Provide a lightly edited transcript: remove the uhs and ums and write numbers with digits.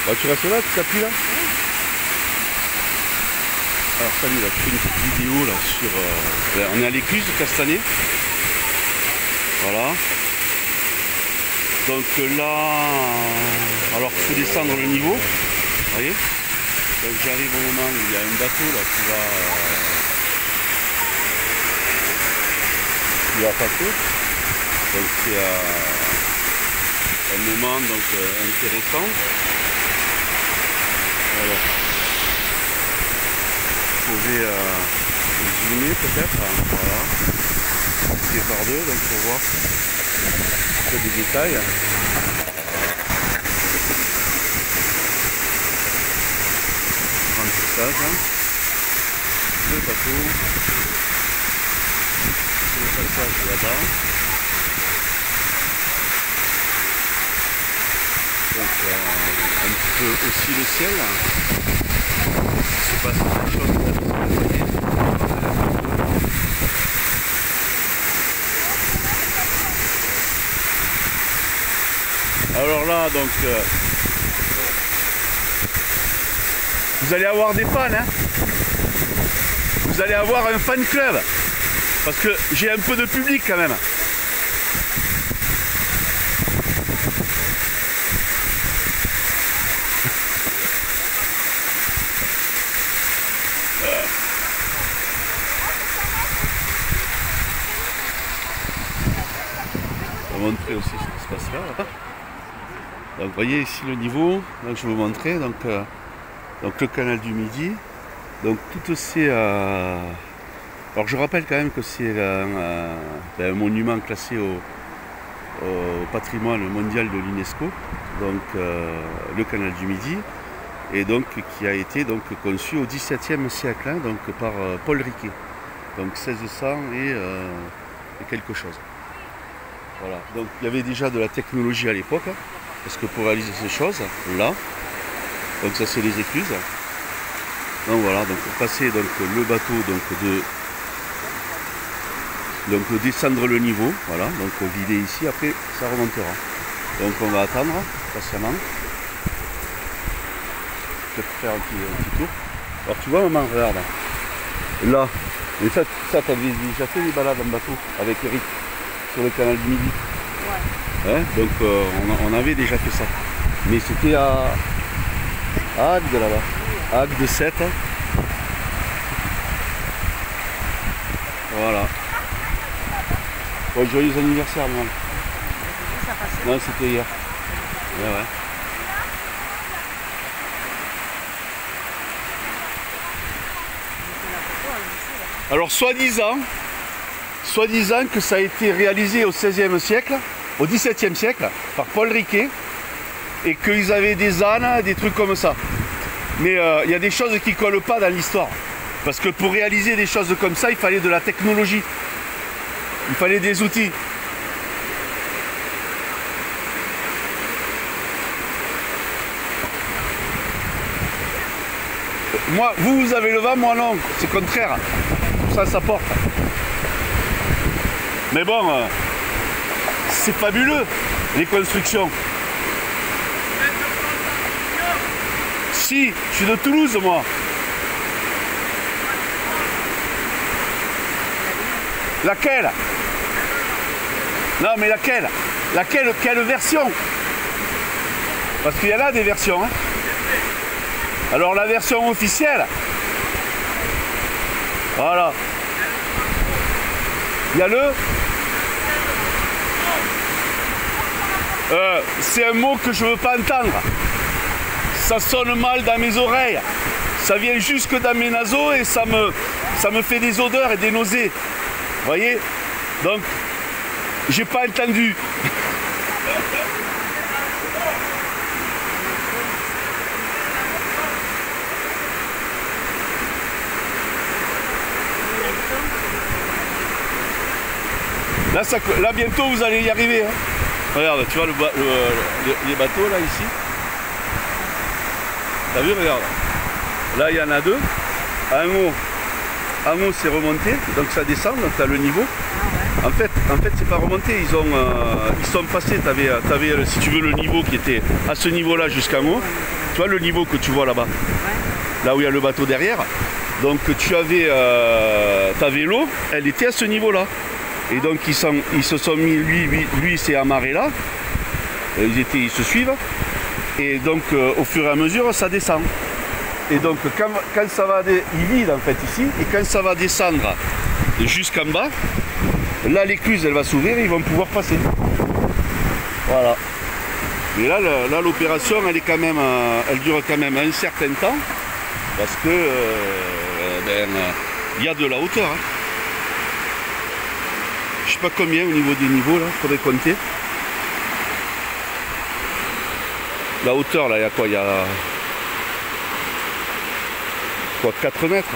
Bah, tu restes là, tu t'appuies là. Alors salut, là, je fais une petite vidéo là sur... on est à l'écluse de Castanet. Voilà. Donc là, alors il faut descendre le niveau. Vous voyez. Donc j'arrive au moment où il y a un bateau là qui va passer. Donc c'est un moment donc intéressant. Alors, je vais zoomer peut-être, voilà, c'est par deux, donc pour voir un peu des détails. Remplissage, le bateau, le passage là-bas. Donc un petit peu aussi le ciel. Il se passe des choses là, vous voyez. Alors là, donc, vous allez avoir des fans, hein. Vous allez avoir un fan club. Parce que j'ai un peu de public quand même. Je vais montrer aussi ce qui se passe là. Donc vous voyez ici le niveau, donc je vais vous montrer donc le canal du Midi. Donc tout c'est alors je rappelle quand même que c'est un monument classé au patrimoine mondial de l'UNESCO, donc le canal du Midi, et donc qui a été donc conçu au XVIIe siècle, hein, donc par Paul Riquet, donc 1600 et quelque chose. Voilà, donc il y avait déjà de la technologie à l'époque, hein, parce que pour réaliser ces choses, là, donc ça c'est les écluses. Donc voilà, donc pour passer donc le bateau donc de descendre le niveau, voilà, donc vider ici, après ça remontera. Donc on va attendre patiemment. Je vais faire un petit tour. Alors tu vois maman, regarde. Là, et ça t'avais déjà fait des balades en bateau avec Eric sur le canal du Midi. Ouais. Hein, donc on avait déjà fait ça. Mais c'était à Agde là-bas. Agde 7. Voilà. Ouais, joyeux anniversaire, maman. Non, c'était hier. Ouais, ouais. Alors, soi-disant que ça a été réalisé au XVIe siècle, au XVIIe siècle, par Paul Riquet, et qu'ils avaient des ânes, des trucs comme ça. Mais il y a des choses qui ne collent pas dans l'histoire. Parce que pour réaliser des choses comme ça, il fallait de la technologie. Il fallait des outils. Moi, vous avez le vent, moi non. C'est contraire. Ça porte. Mais bon, c'est fabuleux, les constructions. Si, je suis de Toulouse, moi. Laquelle? Non, mais laquelle? Quelle version? Parce qu'il y en a des versions. Hein. Alors la version officielle, voilà. Il y a c'est un mot que je ne veux pas entendre. Ça sonne mal dans mes oreilles. Ça vient jusque dans mes naseaux et ça me fait des odeurs et des nausées. Vous voyez? Donc, j'ai pas entendu. Là, bientôt, vous allez y arriver. Hein. Regarde, tu vois les bateaux, là, ici. T'as vu, regarde. Là, il y en a deux. En haut, c'est remonté, donc ça descend, donc tu as le niveau. En fait c'est pas remonté, ils sont passés, t'avais, si tu veux, le niveau qui était à ce niveau-là jusqu'en haut. Tu vois le niveau que tu vois là-bas, là où il y a le bateau derrière. Donc tu avais ta vélo, elle était à ce niveau-là. Et donc ils se sont mis, lui s'est amarré là, ils se suivent. Et donc au fur et à mesure ça descend. Et donc quand ça va, il vide en fait ici, et quand ça va descendre jusqu'en bas, là l'écluse elle va s'ouvrir et ils vont pouvoir passer. Voilà. Mais là l'opération elle est quand même, elle dure quand même un certain temps, parce que il y a de la hauteur. Hein. Je sais pas combien au niveau des niveaux là, faudrait compter. La hauteur là, il y a quoi? Il y a 4 mètres.